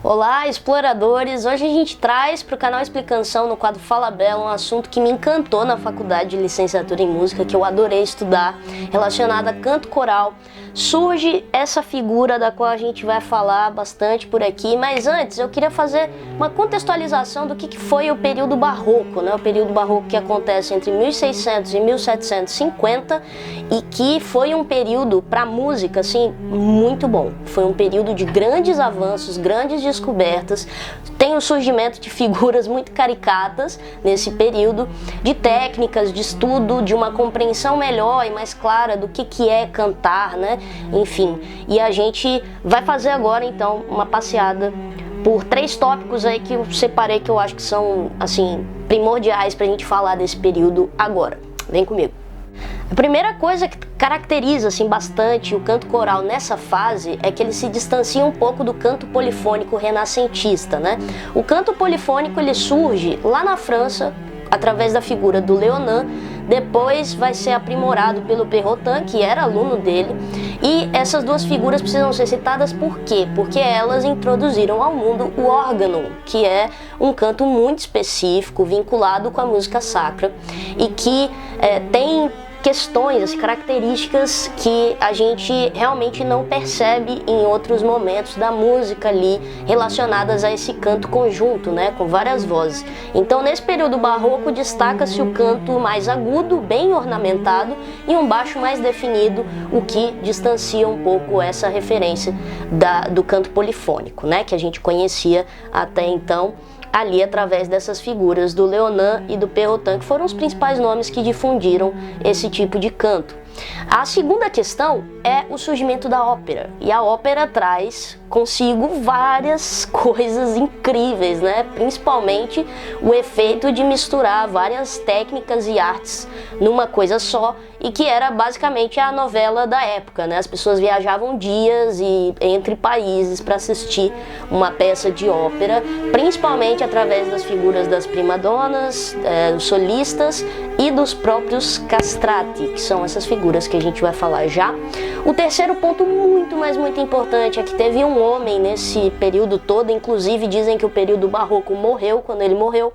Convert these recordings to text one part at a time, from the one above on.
Olá, exploradores! Hoje a gente traz para o canal Explicação, no quadro Fala Bela, um assunto que me encantou na faculdade de licenciatura em música, que eu adorei estudar, relacionado a canto coral. Surge essa figura da qual a gente vai falar bastante por aqui, mas antes eu queria fazer uma contextualização do que foi o período barroco, né? O período barroco que acontece entre 1600 e 1750 e que foi um período para a música, assim, muito bom. Foi um período de grandes avanços, grandes descobertas, tem o surgimento de figuras muito caricatas nesse período, de técnicas de estudo, de uma compreensão melhor e mais clara do que é cantar, né? Enfim, e a gente vai fazer agora então uma passeada por 3 tópicos aí que eu separei, que eu acho que são, assim, primordiais pra gente falar desse período agora. Vem comigo. A primeira coisa que caracteriza assim bastante o canto coral nessa fase é que ele se distancia um pouco do canto polifônico renascentista, né? O canto polifônico ele surge lá na França através da figura do Leonin, depois vai ser aprimorado pelo Perrotin, que era aluno dele, e essas duas figuras precisam ser citadas por quê? Porque elas introduziram ao mundo o órgão, que é um canto muito específico, vinculado com a música sacra, e que tem questões, as características que a gente realmente não percebe em outros momentos da música ali, relacionadas a esse canto conjunto, né, com várias vozes. Então, nesse período barroco, destaca-se o canto mais agudo, bem ornamentado, e um baixo mais definido, o que distancia um pouco essa referência do canto polifônico, né, que a gente conhecia até então, ali através dessas figuras do Leonin e do Perrotin, que foram os principais nomes que difundiram esse tipo de canto. A segunda questão é o surgimento da ópera, e a ópera traz consigo várias coisas incríveis, né? Principalmente o efeito de misturar várias técnicas e artes numa coisa só, e que era basicamente a novela da época, né? As pessoas viajavam dias e entre países para assistir uma peça de ópera, principalmente através das figuras das primadonas, dos solistas e dos próprios castrati, que são essas figuras que a gente vai falar já. O terceiro ponto muito importante é que teve um homem nesse período todo, inclusive dizem que o período barroco morreu quando ele morreu.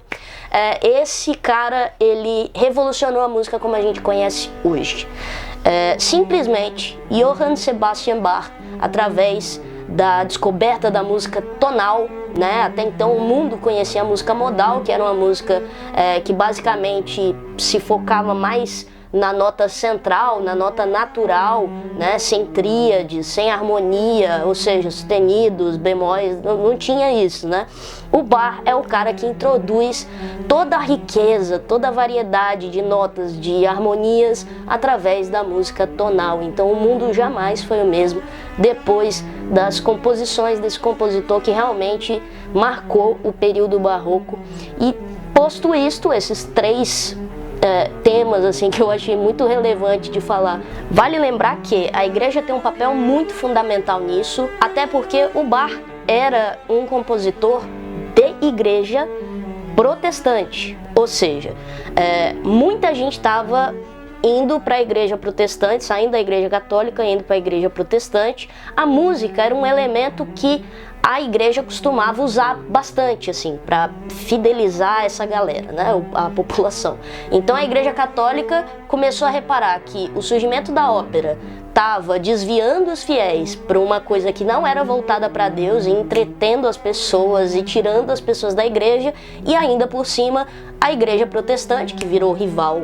Esse cara, ele revolucionou a música como a gente conhece hoje. Simplesmente Johann Sebastian Bach, através da descoberta da música tonal, né? Até então o mundo conhecia a música modal, que era uma música que basicamente se focava mais na nota central, na nota natural, né? Sem tríades, sem harmonia, ou seja, sustenidos, bemóis, não tinha isso, né? O Bach é o cara que introduz toda a riqueza, toda a variedade de notas, de harmonias através da música tonal. Então o mundo jamais foi o mesmo depois das composições desse compositor que realmente marcou o período barroco. E posto isto, esses 3 temas assim que eu achei muito relevante de falar. Vale lembrar que a igreja tem um papel muito fundamental nisso, até porque o Bach era um compositor de igreja protestante, ou seja, muita gente estava indo para a igreja protestante, saindo da igreja católica, indo para a igreja protestante. A música era um elemento que a igreja costumava usar bastante, assim, para fidelizar essa galera, né, a população. Então a igreja católica começou a reparar que o surgimento da ópera estava desviando os fiéis para uma coisa que não era voltada para Deus, e entretendo as pessoas e tirando as pessoas da igreja, e ainda por cima a igreja protestante, que virou rival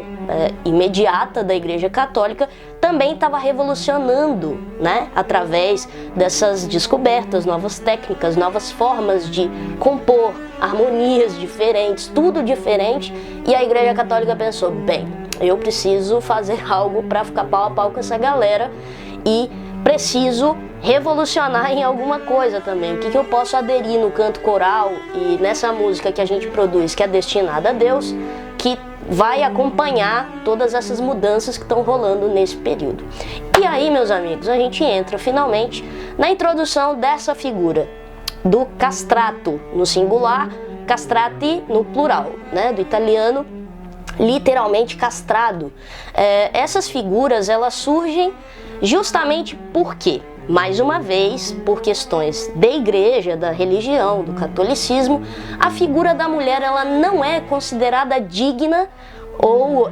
imediata da igreja católica, também estava revolucionando, né, através dessas descobertas, novas técnicas, novas formas de compor, harmonias diferentes, tudo diferente, e a igreja católica pensou, bem, eu preciso fazer algo para ficar pau a pau com essa galera e preciso revolucionar em alguma coisa também. O que eu posso aderir no canto coral e nessa música que a gente produz, que é destinada a Deus, que vai acompanhar todas essas mudanças que estão rolando nesse período. E aí, meus amigos, a gente entra finalmente na introdução dessa figura do castrato no singular, castrati no plural, né, do italiano, literalmente castrado. Essas figuras, elas surgem justamente por quê? mais uma vez, por questões da igreja, da religião, do catolicismo, a figura da mulher ela não é considerada digna ou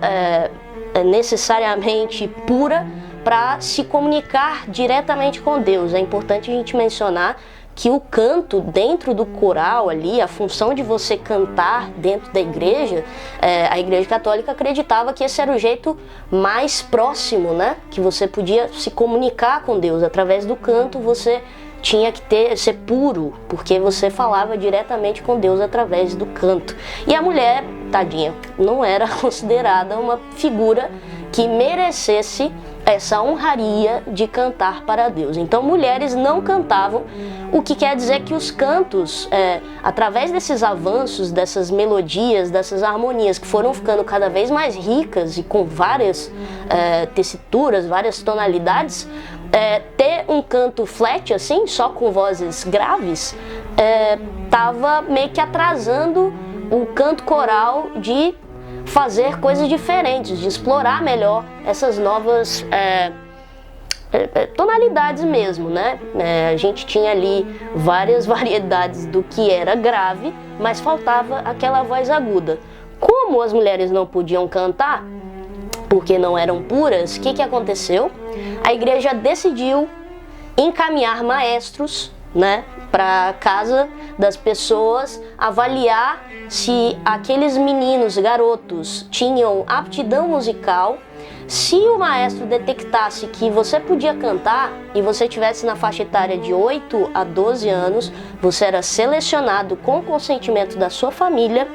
necessariamente pura para se comunicar diretamente com Deus. É importante a gente mencionar que o canto dentro do coral ali, a função de você cantar dentro da igreja, a igreja católica acreditava que esse era o jeito mais próximo, né? Que você podia se comunicar com Deus. Através do canto você tinha que ser puro, porque você falava diretamente com Deus através do canto. E a mulher, tadinha, não era considerada uma figura que merecesse essa honraria de cantar para Deus. Então mulheres não cantavam, o que quer dizer que os cantos, através desses avanços, dessas melodias, dessas harmonias que foram ficando cada vez mais ricas e com várias tessituras, várias tonalidades, ter um canto flat assim, só com vozes graves, estava meio que atrasando o canto coral de fazer coisas diferentes, de explorar melhor essas novas tonalidades mesmo, né? A gente tinha ali várias variedades do que era grave, mas faltava aquela voz aguda. Como as mulheres não podiam cantar, porque não eram puras, o que aconteceu? A igreja decidiu encaminhar maestros, né, para casa das pessoas, avaliar se aqueles meninos, garotos, tinham aptidão musical. Se o maestro detectasse que você podia cantar e você estivesse na faixa etária de 8 a 12 anos, você era selecionado com o consentimento da sua família,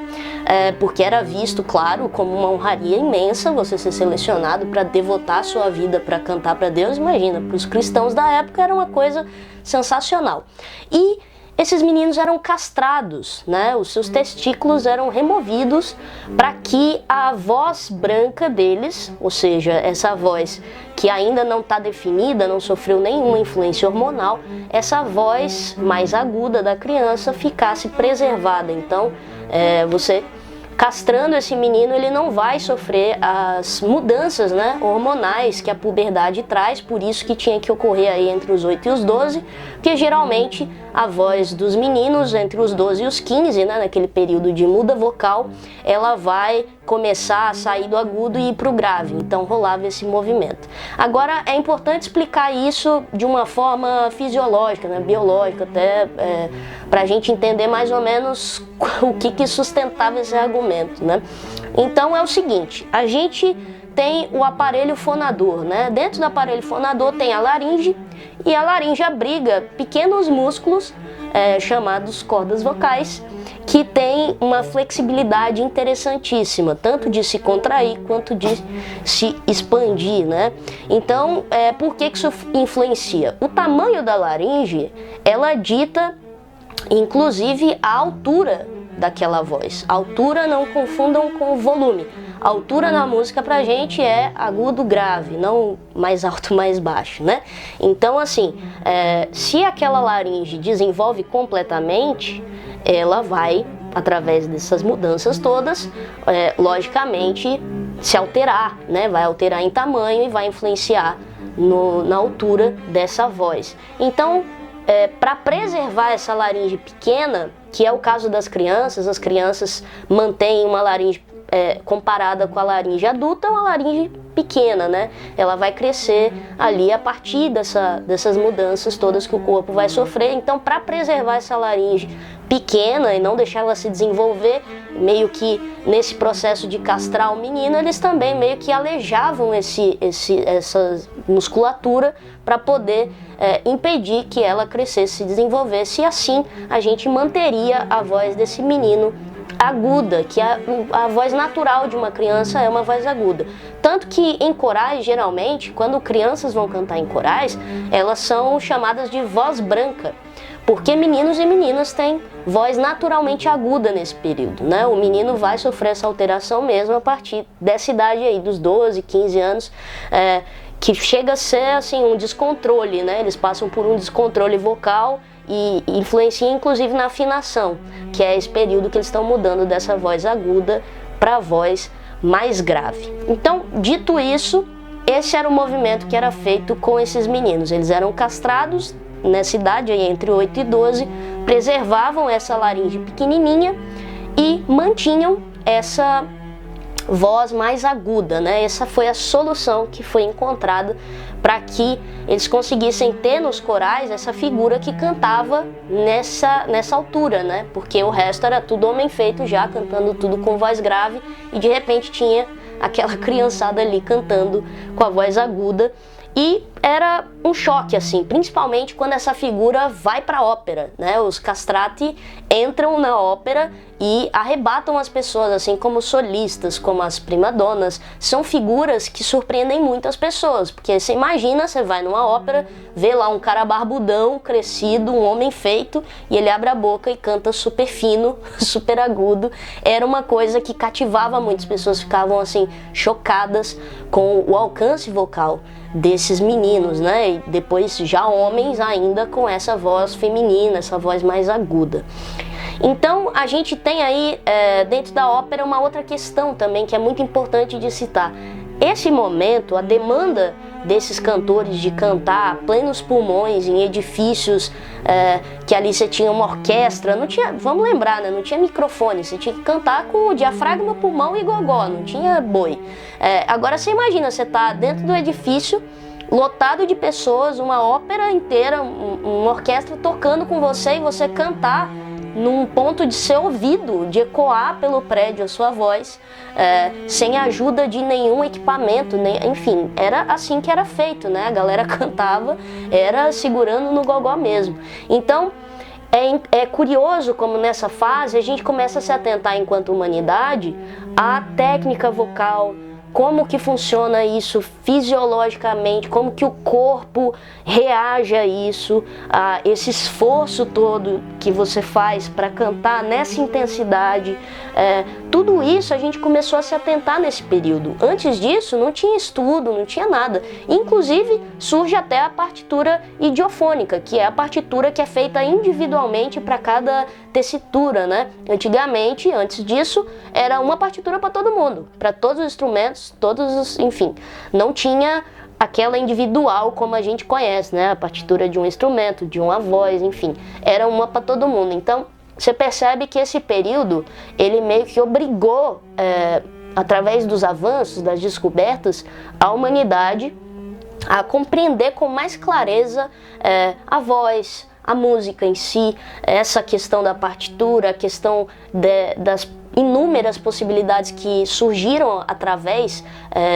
porque era visto, claro, como uma honraria imensa você ser selecionado para devotar a sua vida para cantar para Deus. Imagina, para os cristãos da época era uma coisa sensacional. E esses meninos eram castrados, né? Os seus testículos eram removidos para que a voz branca deles, ou seja, essa voz que ainda não está definida, não sofreu nenhuma influência hormonal, essa voz mais aguda da criança ficasse preservada. Então, você castrando esse menino, ele não vai sofrer as mudanças, né, hormonais que a puberdade traz, por isso que tinha que ocorrer aí entre os 8 e os 12, porque geralmente a voz dos meninos entre os 12 e os 15, né, naquele período de muda vocal, ela vai começar a sair do agudo e ir para o grave, então rolava esse movimento. Agora é importante explicar isso de uma forma fisiológica, né, biológica, até para a gente entender mais ou menos o que sustentava esse argumento, né? Então é o seguinte, a gente tem o aparelho fonador, né? Dentro do aparelho fonador tem a laringe, e a laringe abriga pequenos músculos chamados cordas vocais, que tem uma flexibilidade interessantíssima, tanto de se contrair quanto de se expandir, né? Então, por que isso influencia? O tamanho da laringe, ela dita, inclusive, a altura daquela voz. Altura não confundam com volume. A altura na música pra gente é agudo, grave, não mais alto, mais baixo, né? Então, assim, se aquela laringe desenvolve completamente, ela vai, através dessas mudanças todas, logicamente, se alterar, né? Vai alterar em tamanho e vai influenciar na altura dessa voz. Então, para preservar essa laringe pequena, que é o caso das crianças, as crianças mantêm uma laringe comparada com a laringe adulta, é uma laringe pequena, né? Ela vai crescer ali a partir dessas mudanças todas que o corpo vai sofrer. Então, para preservar essa laringe pequena e não deixar ela se desenvolver, meio que nesse processo de castrar o menino, eles também meio que alejavam essa musculatura para poder impedir que ela crescesse, se desenvolvesse, e assim a gente manteria a voz desse menino aguda, que a voz natural de uma criança é uma voz aguda. Tanto que em corais, geralmente, quando crianças vão cantar em corais, elas são chamadas de voz branca, porque meninos e meninas têm voz naturalmente aguda nesse período, né? O menino vai sofrer essa alteração mesmo a partir dessa idade aí, dos 12, 15 anos, que chega a ser assim um descontrole, né? Eles passam por um descontrole vocal e influencia inclusive na afinação, que é esse período que eles estão mudando dessa voz aguda para a voz mais grave. Então, dito isso, esse era o movimento que era feito com esses meninos. Eles eram castrados nessa idade, aí, entre 8 e 12, preservavam essa laringe pequenininha e mantinham essa voz mais aguda, né? Essa foi a solução que foi encontrada para que eles conseguissem ter nos corais essa figura que cantava nessa altura, né? Porque o resto era tudo homem feito já, cantando tudo com voz grave, e de repente tinha aquela criançada ali cantando com a voz aguda. E era um choque, assim, principalmente quando essa figura vai para a ópera, né? Os castrati entram na ópera e arrebatam as pessoas, assim como solistas, como as primadonas. São figuras que surpreendem muito as pessoas, porque você imagina, você vai numa ópera, vê lá um cara barbudão, crescido, um homem feito, e ele abre a boca e canta super fino, super agudo. Era uma coisa que cativava muito, as pessoas ficavam, assim, chocadas com o alcance vocal desses meninos, né? E depois já homens ainda com essa voz feminina, essa voz mais aguda. Então a gente tem aí dentro da ópera uma outra questão também que é muito importante de citar. Esse momento, a demanda desses cantores de cantar a plenos pulmões em edifícios que ali você tinha uma orquestra, não tinha, vamos lembrar, né, não tinha microfone, você tinha que cantar com o diafragma, pulmão e gogó, não tinha boi. Agora você imagina, você tá dentro do edifício, lotado de pessoas, uma ópera inteira, uma orquestra tocando com você e você cantar num ponto de ser ouvido, de ecoar pelo prédio a sua voz, sem a ajuda de nenhum equipamento, enfim, era assim que era feito, né? A galera cantava, era segurando no gogó mesmo. Então, é curioso como nessa fase a gente começa a se atentar enquanto humanidade à técnica vocal, como que funciona isso fisiologicamente, como que o corpo reage a isso, a esse esforço todo que você faz para cantar nessa intensidade. Tudo isso a gente começou a se atentar nesse período. Antes disso não tinha estudo, não tinha nada. Inclusive surge até a partitura idiofônica, que é a partitura que é feita individualmente para cada tessitura, né? Antigamente, antes disso, era uma partitura para todo mundo, para todos os instrumentos, enfim, não tinha aquela individual como a gente conhece, né? A partitura de um instrumento, de uma voz, enfim, era uma para todo mundo. Então, você percebe que esse período, ele meio que obrigou, através dos avanços, das descobertas, a humanidade a compreender com mais clareza a voz, a música em si, essa questão da partitura, a questão das inúmeras possibilidades que surgiram através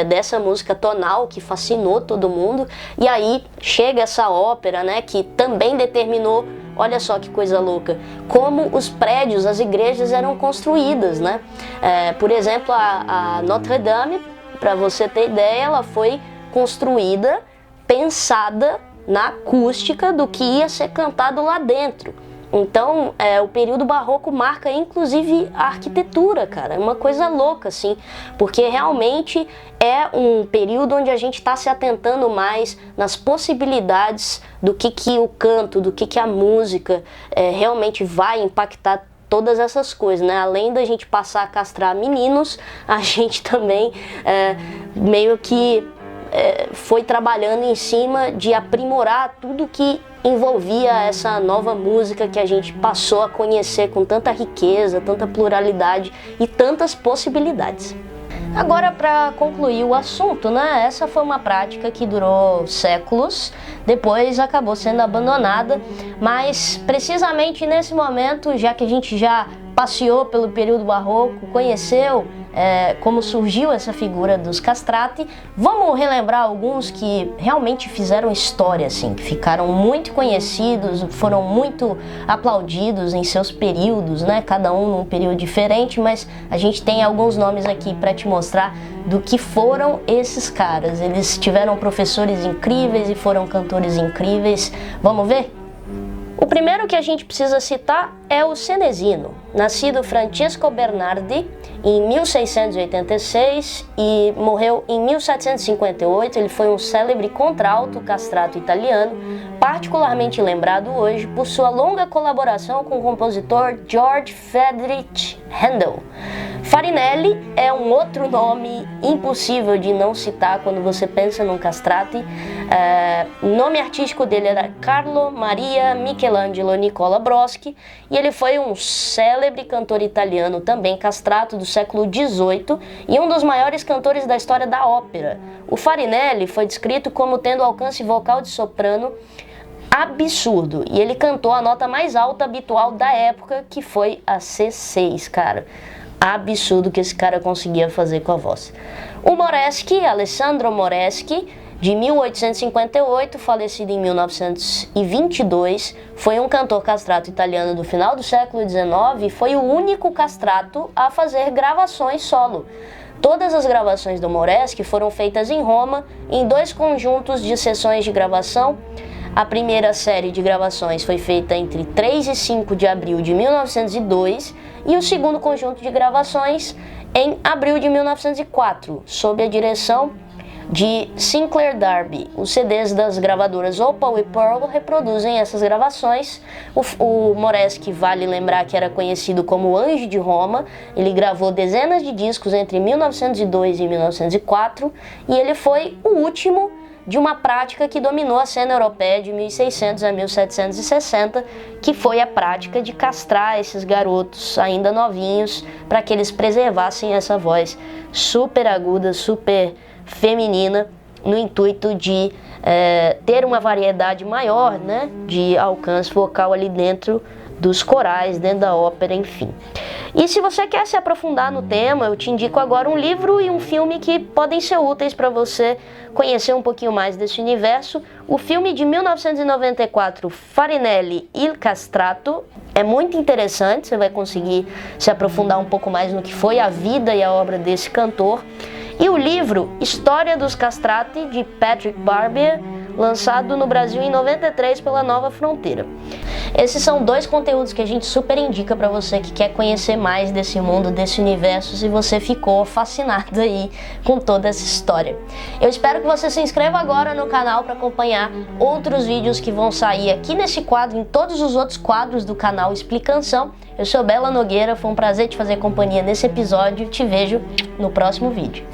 dessa música tonal que fascinou todo mundo. E aí chega essa ópera, né, que também determinou, olha só que coisa louca, como os prédios, as igrejas eram construídas, né? Por exemplo, a Notre Dame, para você ter ideia, ela foi construída, pensada na acústica do que ia ser cantado lá dentro. Então, o período barroco marca inclusive a arquitetura, cara. É uma coisa louca, assim, porque realmente é um período onde a gente está se atentando mais nas possibilidades do que o canto, do que a música realmente vai impactar todas essas coisas, né? Além da gente passar a castrar meninos, a gente também meio que foi trabalhando em cima de aprimorar tudo que envolvia essa nova música que a gente passou a conhecer com tanta riqueza, tanta pluralidade e tantas possibilidades. Agora, para concluir o assunto, né? Essa foi uma prática que durou séculos, depois acabou sendo abandonada, mas precisamente nesse momento, já que a gente já passeou pelo período barroco, conheceu como surgiu essa figura dos castrati, vamos relembrar alguns que realmente fizeram história, assim, que ficaram muito conhecidos, foram muito aplaudidos em seus períodos, né? Cada um num período diferente, mas a gente tem alguns nomes aqui para te mostrar do que foram esses caras. Eles tiveram professores incríveis e foram cantores incríveis. Vamos ver? O primeiro que a gente precisa citar é o Senesino, nascido Francesco Bernardi em 1686 e morreu em 1758. Ele foi um célebre contralto castrato italiano, particularmente lembrado hoje por sua longa colaboração com o compositor Georg Friedrich Händel. Farinelli é um outro nome impossível de não citar quando você pensa num castrati. O nome artístico dele era Carlo Maria Michelangelo Nicola Broschi e ele foi um célebre cantor italiano, também castrato do século XVIII e um dos maiores cantores da história da ópera. O Farinelli foi descrito como tendo alcance vocal de soprano absurdo e ele cantou a nota mais alta habitual da época, que foi a C6, cara. Absurdo que esse cara conseguia fazer com a voz. O Moreschi, Alessandro Moreschi, de 1858, falecido em 1922, foi um cantor castrato italiano do final do século XIX e foi o único castrato a fazer gravações solo. Todas as gravações do Moreschi foram feitas em Roma, em 2 conjuntos de sessões de gravação. A primeira série de gravações foi feita entre 3 e 5 de abril de 1902 e o segundo conjunto de gravações em abril de 1904, sob a direção de Sinclair Darby. Os CDs das gravadoras Opal e Pearl reproduzem essas gravações. O Moreschi, vale lembrar que era conhecido como Anjo de Roma, ele gravou dezenas de discos entre 1902 e 1904 e ele foi o último de uma prática que dominou a cena europeia de 1600 a 1760, que foi a prática de castrar esses garotos ainda novinhos para que eles preservassem essa voz super aguda, super feminina, no intuito de ter uma variedade maior, né, de alcance vocal ali dentro dos corais, dentro da ópera, enfim. E se você quer se aprofundar no tema, eu te indico agora um livro e um filme que podem ser úteis para você conhecer um pouquinho mais desse universo. O filme de 1994, Farinelli Il Castrato, é muito interessante, você vai conseguir se aprofundar um pouco mais no que foi a vida e a obra desse cantor. E o livro História dos Castrati, de Patrick Barbier, lançado no Brasil em 93 pela Nova Fronteira. Esses são 2 conteúdos que a gente super indica para você que quer conhecer mais desse mundo, desse universo, se você ficou fascinado aí com toda essa história. Eu espero que você se inscreva agora no canal para acompanhar outros vídeos que vão sair aqui nesse quadro, em todos os outros quadros do canal Explicanção. Eu sou Bela Nogueira, foi um prazer te fazer companhia nesse episódio, te vejo no próximo vídeo.